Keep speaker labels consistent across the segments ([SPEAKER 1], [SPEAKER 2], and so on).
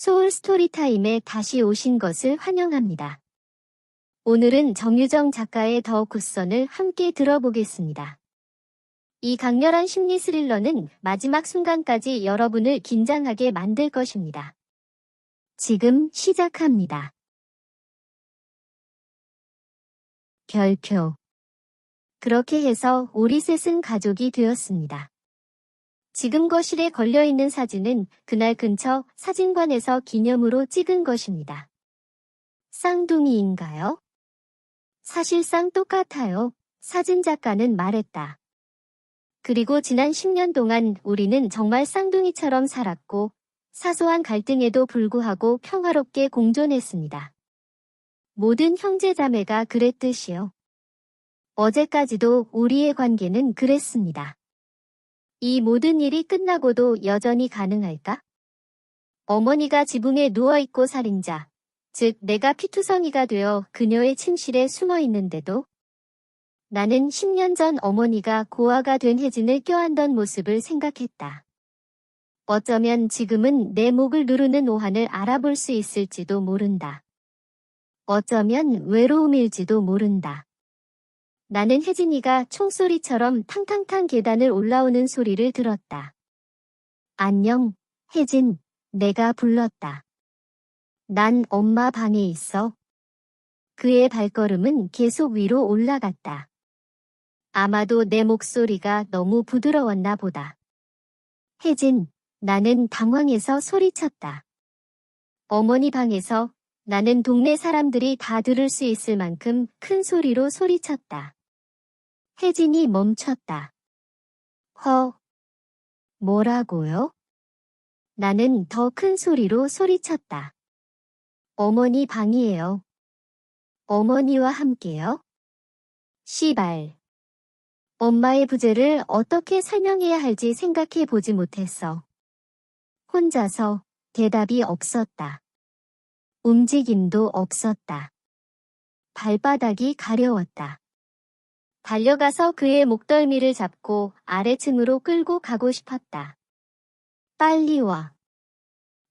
[SPEAKER 1] 소울 스토리타임에 다시 오신 것을 환영합니다. 오늘은 정유정 작가의 더 굿선을 함께 들어보겠습니다. 이 강렬한 심리 스릴러는 마지막 순간까지 여러분을 긴장하게 만들 것입니다. 지금 시작합니다. 별표. 그렇게 해서 우리 셋은 가족이 되었습니다. 지금 거실에 걸려있는 사진은 그날 근처 사진관에서 기념으로 찍은 것입니다. 쌍둥이인가요? 사실상 똑같아요. 사진작가는 말했다. 그리고 지난 10년 동안 우리는 정말 쌍둥이처럼 살았고 사소한 갈등에도 불구하고 평화롭게 공존했습니다. 모든 형제자매가 그랬듯이요. 어제까지도 우리의 관계는 그랬습니다. 이 모든 일이 끝나고도 여전히 가능할까? 어머니가 지붕에 누워있고 살인자, 즉 내가 피투성이가 되어 그녀의 침실에 숨어있는데도 나는 10년 전 어머니가 고아가 된 혜진을 껴안던 모습을 생각했다. 어쩌면 지금은 내 목을 누르는 오한을 알아볼 수 있을지도 모른다. 어쩌면 외로움일지도 모른다. 나는 혜진이가 총소리처럼 탕탕탕 계단을 올라오는 소리를 들었다. 안녕, 혜진, 내가 불렀다. 난 엄마 방에 있어. 그의 발걸음은 계속 위로 올라갔다. 아마도 내 목소리가 너무 부드러웠나 보다. 혜진, 나는 당황해서 소리쳤다. 어머니 방에서 나는 동네 사람들이 다 들을 수 있을 만큼 큰 소리로 소리쳤다. 혜진이 멈췄다. 뭐라고요? 나는 더 큰 소리로 소리쳤다. 어머니 방이에요. 어머니와 함께요? 씨발. 엄마의 부재를 어떻게 설명해야 할지 생각해 보지 못했어. 혼자서 대답이 없었다. 움직임도 없었다. 발바닥이 가려웠다. 달려가서 그의 목덜미를 잡고 아래층으로 끌고 가고 싶었다. 빨리 와.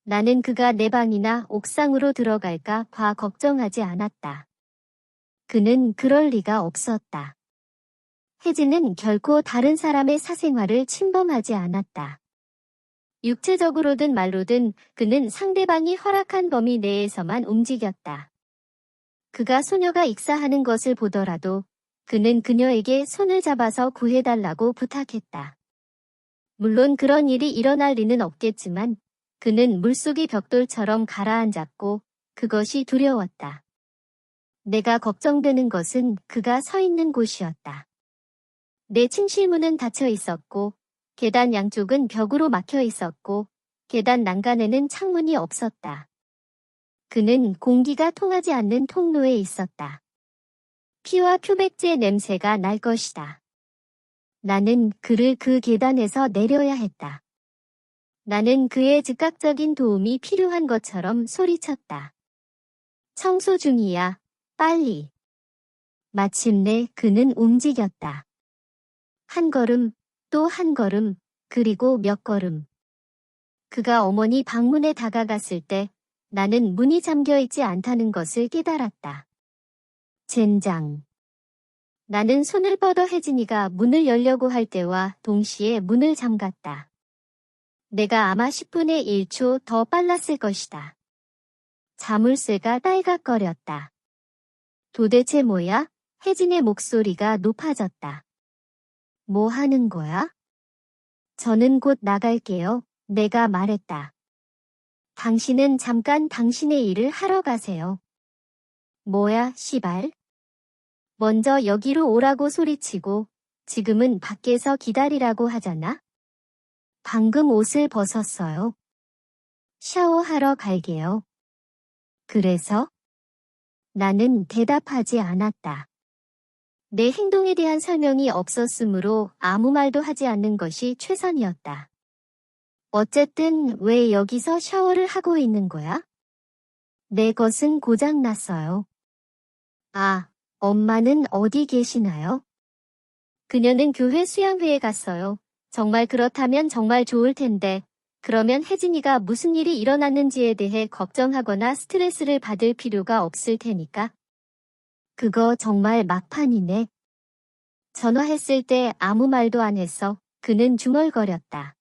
[SPEAKER 1] 나는 그가 내 방이나 옥상으로 들어갈까 봐 걱정하지 않았다. 그는 그럴 리가 없었다. 혜진은 결코 다른 사람의 사생활을 침범하지 않았다. 육체적으로든 말로든 그는 상대방이 허락한 범위 내에서만 움직였다. 그가 소녀가 익사하는 것을 보더라도 그는 그녀에게 손을 잡아서 구해달라고 부탁했다. 물론 그런 일이 일어날 리는 없겠지만 그는 물속의 벽돌처럼 가라앉았고 그것이 두려웠다. 내가 걱정되는 것은 그가 서 있는 곳이었다. 내 침실문은 닫혀 있었고 계단 양쪽은 벽으로 막혀 있었고 계단 난간에는 창문이 없었다. 그는 공기가 통하지 않는 통로에 있었다. 피와 표백제 냄새가 날 것이다. 나는 그를 그 계단에서 내려야 했다. 나는 그의 즉각적인 도움이 필요한 것처럼 소리쳤다. 청소 중이야. 빨리. 마침내 그는 움직였다. 한 걸음, 또 한 걸음, 그리고 몇 걸음. 그가 어머니 방문에 다가갔을 때 나는 문이 잠겨있지 않다는 것을 깨달았다. 젠장. 나는 손을 뻗어 혜진이가 문을 열려고 할 때와 동시에 문을 잠갔다. 내가 아마 10분의 1초 더 빨랐을 것이다. 자물쇠가 딸각거렸다. 도대체 뭐야? 혜진의 목소리가 높아졌다. 뭐 하는 거야? 저는 곧 나갈게요. 내가 말했다. 당신은 잠깐 당신의 일을 하러 가세요. 뭐야, 시발? 먼저 여기로 오라고 소리치고 지금은 밖에서 기다리라고 하잖아? 방금 옷을 벗었어요. 샤워하러 갈게요. 그래서? 나는 대답하지 않았다. 내 행동에 대한 설명이 없었으므로 아무 말도 하지 않는 것이 최선이었다. 어쨌든 왜 여기서 샤워를 하고 있는 거야? 내 것은 고장났어요. 아, 엄마는 어디 계시나요? 그녀는 교회 수양회에 갔어요. 정말 그렇다면 정말 좋을 텐데 그러면 혜진이가 무슨 일이 일어났는지에 대해 걱정하거나 스트레스를 받을 필요가 없을 테니까. 그거 정말 막판이네. 전화했을 때 아무 말도 안 했어. 그는 중얼거렸다.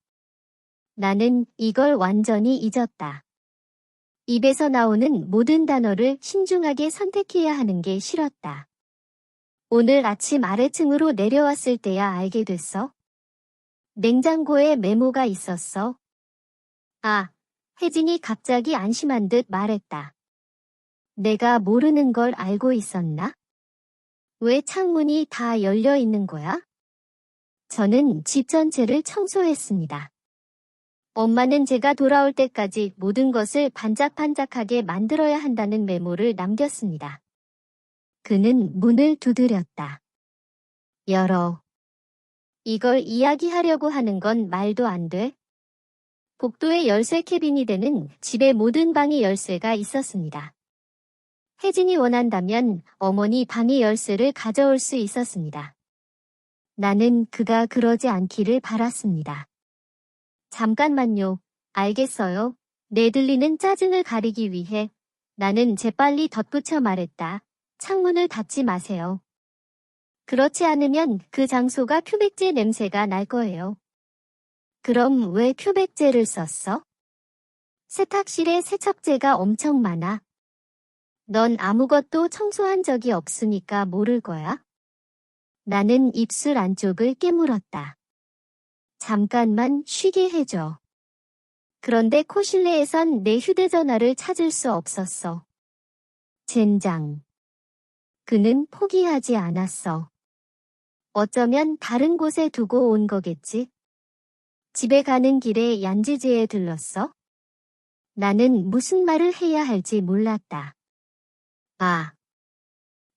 [SPEAKER 1] 나는 이걸 완전히 잊었다. 입에서 나오는 모든 단어를 신중하게 선택해야 하는 게 싫었다. 오늘 아침 아래층으로 내려왔을 때야 알게 됐어. 냉장고에 메모가 있었어. 아, 혜진이 갑자기 안심한 듯 말했다. 내가 모르는 걸 알고 있었나? 왜 창문이 다 열려 있는 거야? 저는 집 전체를 청소했습니다. 엄마는 제가 돌아올 때까지 모든 것을 반짝반짝하게 만들어야 한다는 메모를 남겼습니다. 그는 문을 두드렸다. 열어. 이걸 이야기하려고 하는 건 말도 안 돼. 복도에 열쇠 캐비닛 에는 집의 모든 방의 열쇠가 있었습니다. 혜진이 원한다면 어머니 방의 열쇠를 가져올 수 있었습니다. 나는 그가 그러지 않기를 바랐습니다. 잠깐만요. 알겠어요. 내들리는 짜증을 가리기 위해 나는 재빨리 덧붙여 말했다. 창문을 닫지 마세요. 그렇지 않으면 그 장소가 표백제 냄새가 날 거예요. 그럼 왜 표백제를 썼어? 세탁실에 세척제가 엄청 많아. 넌 아무것도 청소한 적이 없으니까 모를 거야? 나는 입술 안쪽을 깨물었다. 잠깐만 쉬게 해줘. 그런데 코실레에선 내 휴대전화를 찾을 수 없었어. 젠장. 그는 포기하지 않았어. 어쩌면 다른 곳에 두고 온 거겠지? 집에 가는 길에 얀지제에 들렀어? 나는 무슨 말을 해야 할지 몰랐다. 아.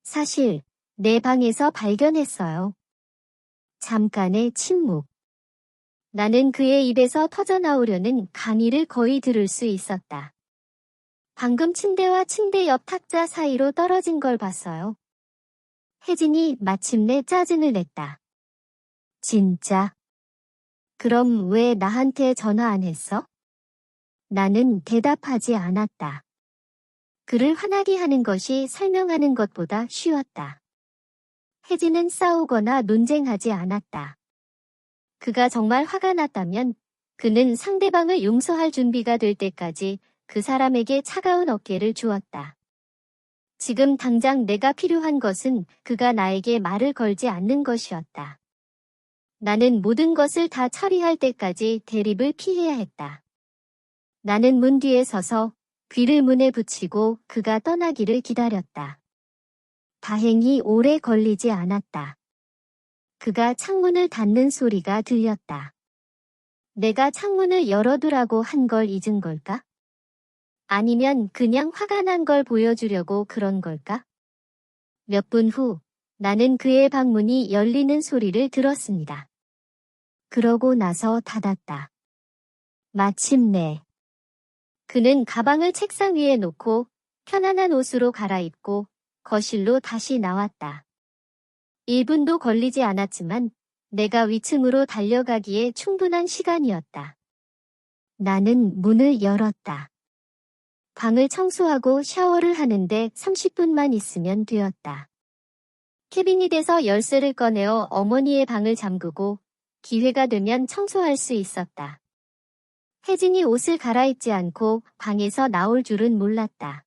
[SPEAKER 1] 사실 내 방에서 발견했어요. 잠깐의 침묵. 나는 그의 입에서 터져나오려는 강의를 거의 들을 수 있었다. 방금 침대와 침대 옆 탁자 사이로 떨어진 걸 봤어요. 혜진이 마침내 짜증을 냈다. 진짜? 그럼 왜 나한테 전화 안 했어? 나는 대답하지 않았다. 그를 화나게 하는 것이 설명하는 것보다 쉬웠다. 혜진은 싸우거나 논쟁하지 않았다. 그가 정말 화가 났다면 그는 상대방을 용서할 준비가 될 때까지 그 사람에게 차가운 어깨를 주었다. 지금 당장 내가 필요한 것은 그가 나에게 말을 걸지 않는 것이었다. 나는 모든 것을 다 처리할 때까지 대립을 피해야 했다. 나는 문 뒤에 서서 귀를 문에 붙이고 그가 떠나기를 기다렸다. 다행히 오래 걸리지 않았다. 그가 창문을 닫는 소리가 들렸다. 내가 창문을 열어두라고 한 걸 잊은 걸까? 아니면 그냥 화가 난 걸 보여주려고 그런 걸까? 몇 분 후, 나는 그의 방문이 열리는 소리를 들었습니다. 그러고 나서 닫았다. 마침내. 그는 가방을 책상 위에 놓고 편안한 옷으로 갈아입고 거실로 다시 나왔다. 1분도 걸리지 않았지만 내가 위층으로 달려가기에 충분한 시간이었다. 나는 문을 열었다. 방을 청소하고 샤워를 하는데 30분만 있으면 되었다. 캐비닛에서 열쇠를 꺼내어 어머니의 방을 잠그고 기회가 되면 청소할 수 있었다. 혜진이 옷을 갈아입지 않고 방에서 나올 줄은 몰랐다.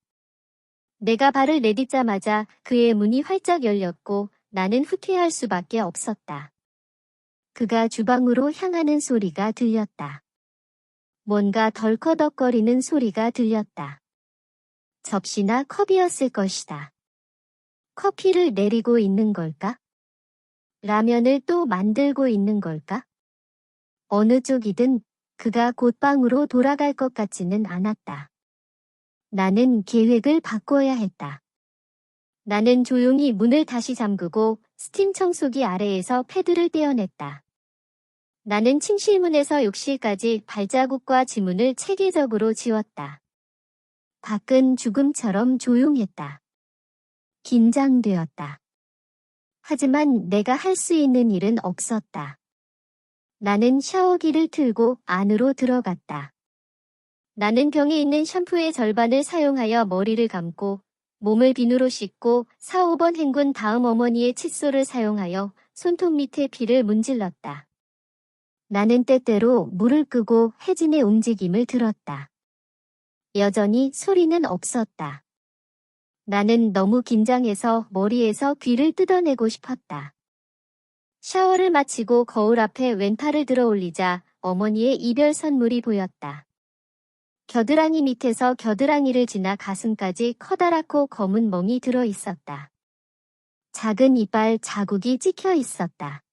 [SPEAKER 1] 내가 발을 내딛자마자 그의 문이 활짝 열렸고 나는 후퇴할 수밖에 없었다. 그가 주방으로 향하는 소리가 들렸다. 뭔가 덜커덕거리는 소리가 들렸다. 접시나 컵이었을 것이다. 커피를 내리고 있는 걸까? 라면을 또 만들고 있는 걸까? 어느 쪽이든 그가 곧 방으로 돌아갈 것 같지는 않았다. 나는 계획을 바꿔야 했다. 나는 조용히 문을 다시 잠그고 스팀 청소기 아래에서 패드를 떼어냈다. 나는 침실문에서 욕실까지 발자국과 지문을 체계적으로 지웠다. 밖은 죽음처럼 조용했다. 긴장되었다. 하지만 내가 할 수 있는 일은 없었다. 나는 샤워기를 틀고 안으로 들어갔다. 나는 병에 있는 샴푸의 절반을 사용하여 머리를 감고 몸을 비누로 씻고 4, 5번 헹군 다음 어머니의 칫솔을 사용하여 손톱 밑에 피를 문질렀다. 나는 때때로 물을 끄고 혜진의 움직임을 들었다. 여전히 소리는 없었다. 나는 너무 긴장해서 머리에서 귀를 뜯어내고 싶었다. 샤워를 마치고 거울 앞에 왼팔을 들어 올리자 어머니의 이별 선물이 보였다. 겨드랑이 밑에서 겨드랑이를 지나 가슴까지 커다랗고 검은 멍이 들어 있었다. 작은 이빨 자국이 찍혀 있었다.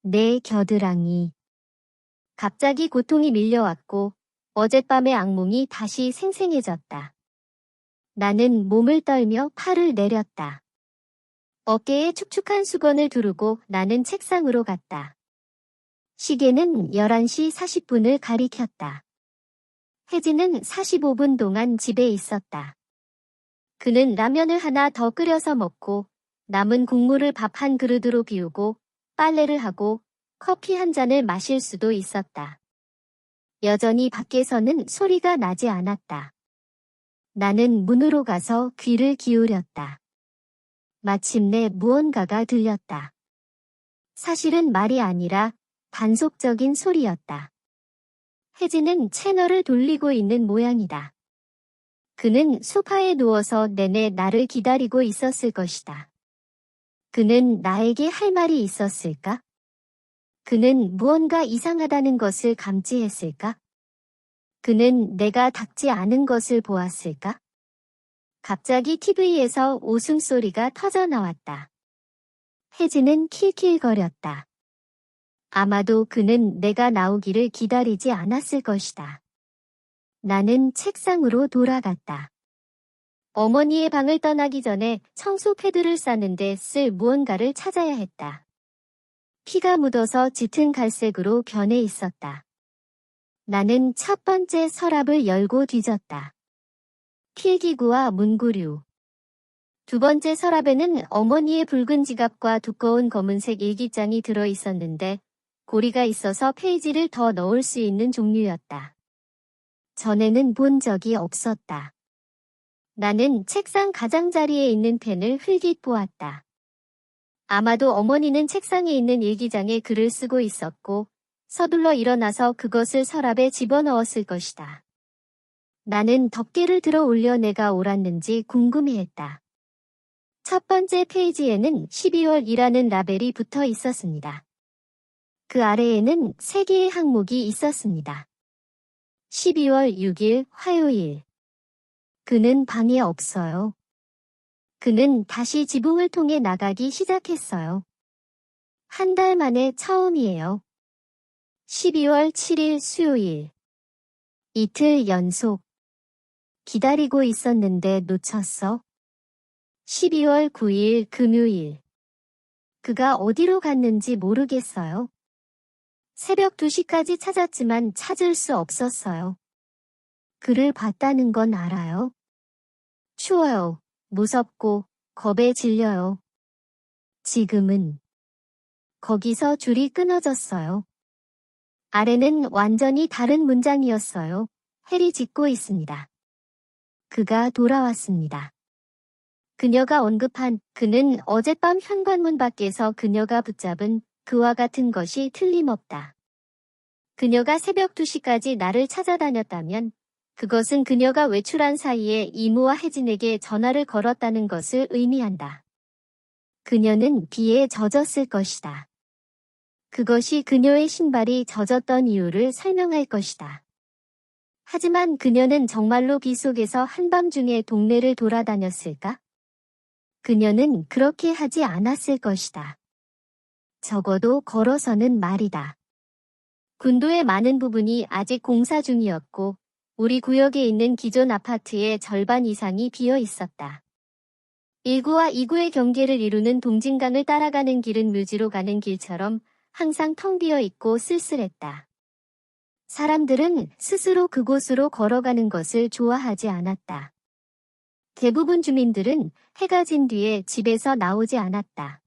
[SPEAKER 1] 내 겨드랑이. 갑자기 고통이 밀려왔고 어젯밤의 악몽이 다시 생생해졌다. 나는 몸을 떨며 팔을 내렸다. 어깨에 축축한 수건을 두르고 나는 책상으로 갔다. 시계는 11시 40분을 가리켰다. 혜진은 45분 동안 집에 있었다. 그는 라면을 하나 더 끓여서 먹고 남은 국물을 밥 한 그릇으로 비우고 빨래를 하고 커피 한 잔을 마실 수도 있었다. 여전히 밖에서는 소리가 나지 않았다. 나는 문으로 가서 귀를 기울였다. 마침내 무언가가 들렸다. 사실은 말이 아니라 단속적인 소리였다. 혜진은 채널을 돌리고 있는 모양이다. 그는 소파에 누워서 내내 나를 기다리고 있었을 것이다. 그는 나에게 할 말이 있었을까? 그는 무언가 이상하다는 것을 감지했을까? 그는 내가 닦지 않은 것을 보았을까? 갑자기 TV에서 웃음소리가 터져 나왔다. 혜진은 킬킬거렸다. 아마도 그는 내가 나오기를 기다리지 않았을 것이다. 나는 책상으로 돌아갔다. 어머니의 방을 떠나기 전에 청소 패드를 싸는데 쓸 무언가를 찾아야 했다. 피가 묻어서 짙은 갈색으로 변해 있었다. 나는 첫 번째 서랍을 열고 뒤졌다. 필기구와 문구류. 두 번째 서랍에는 어머니의 붉은 지갑과 두꺼운 검은색 일기장이 들어 있었는데 고리가 있어서 페이지를 더 넣을 수 있는 종류였다. 전에는 본 적이 없었다. 나는 책상 가장자리에 있는 펜을 흘깃 보았다. 아마도 어머니는 책상에 있는 일기장에 글을 쓰고 있었고 서둘러 일어나서 그것을 서랍에 집어넣었을 것이다. 나는 덮개를 들어 올려 내가 옳았는지 궁금해했다. 첫 번째 페이지에는 12월이라는 라벨이 붙어 있었습니다. 그 아래에는 3개의 항목이 있었습니다. 12월 6일 화요일. 그는 방에 없어요. 그는 다시 지붕을 통해 나가기 시작했어요. 한 달 만에 처음이에요. 12월 7일 수요일. 이틀 연속. 기다리고 있었는데 놓쳤어. 12월 9일 금요일. 그가 어디로 갔는지 모르겠어요. 새벽 2시까지 찾았지만 찾을 수 없었어요. 그를 봤다는 건 알아요. 추워요. 무섭고 겁에 질려요. 지금은 거기서 줄이 끊어졌어요. 아래는 완전히 다른 문장이었어요. 해리 짓고 있습니다. 그가 돌아왔습니다. 그녀가 언급한 그는 어젯밤 현관문 밖에서 그녀가 붙잡은 그와 같은 것이 틀림없다. 그녀가 새벽 2시까지 나를 찾아다녔다면 그것은 그녀가 외출한 사이에 이모와 혜진에게 전화를 걸었다는 것을 의미한다. 그녀는 비에 젖었을 것이다. 그것이 그녀의 신발이 젖었던 이유를 설명할 것이다. 하지만 그녀는 정말로 비 속에서 한밤중에 동네를 돌아다녔을까? 그녀는 그렇게 하지 않았을 것이다. 적어도 걸어서는 말이다. 군도의 많은 부분이 아직 공사 중이었고 우리 구역에 있는 기존 아파트의 절반 이상이 비어 있었다. 1구와 2구의 경계를 이루는 동진강을 따라가는 길은 묘지로 가는 길처럼 항상 텅 비어 있고 쓸쓸했다. 사람들은 스스로 그곳으로 걸어가는 것을 좋아하지 않았다. 대부분 주민들은 해가 진 뒤에 집에서 나오지 않았다.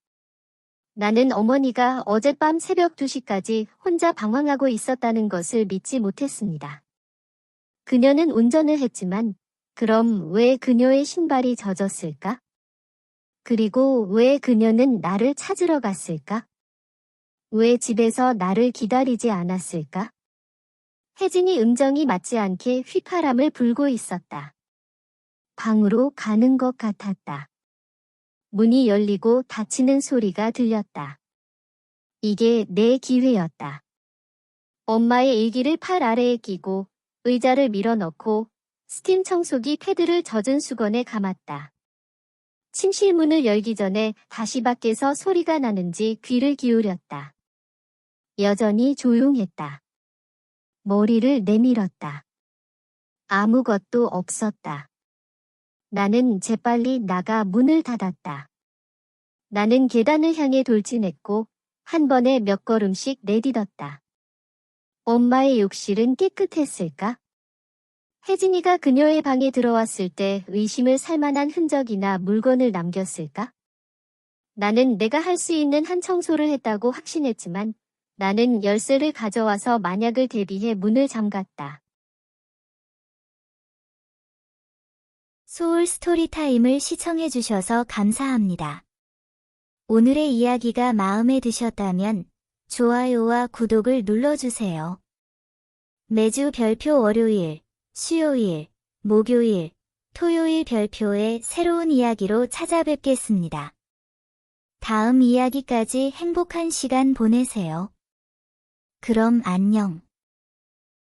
[SPEAKER 1] 나는 어머니가 어젯밤 새벽 2시까지 혼자 방황하고 있었다는 것을 믿지 못했습니다. 그녀는 운전을 했지만 그럼 왜 그녀의 신발이 젖었을까? 그리고 왜 그녀는 나를 찾으러 갔을까? 왜 집에서 나를 기다리지 않았을까? 혜진이 음정이 맞지 않게 휘파람을 불고 있었다. 방으로 가는 것 같았다. 문이 열리고 닫히는 소리가 들렸다. 이게 내 기회였다. 엄마의 일기를 팔 아래에 끼고 의자를 밀어넣고 스팀 청소기 패드를 젖은 수건에 감았다. 침실 문을 열기 전에 다시 밖에서 소리가 나는지 귀를 기울였다. 여전히 조용했다. 머리를 내밀었다. 아무것도 없었다. 나는 재빨리 나가 문을 닫았다. 나는 계단을 향해 돌진했고 한 번에 몇 걸음씩 내딛었다. 엄마의 욕실은 깨끗했을까? 혜진이가 그녀의 방에 들어왔을 때 의심을 살 만한 흔적이나 물건을 남겼을까? 나는 내가 할 수 있는 한 청소를 했다고 확신했지만 나는 열쇠를 가져와서 만약을 대비해 문을 잠갔다.
[SPEAKER 2] 소울 스토리타임을 시청해주셔서 감사합니다. 오늘의 이야기가 마음에 드셨다면 좋아요와 구독을 눌러주세요. 매주 별표 월요일, 수요일, 목요일, 토요일 별표의 새로운 이야기로 찾아뵙겠습니다. 다음 이야기까지 행복한 시간 보내세요. 그럼 안녕.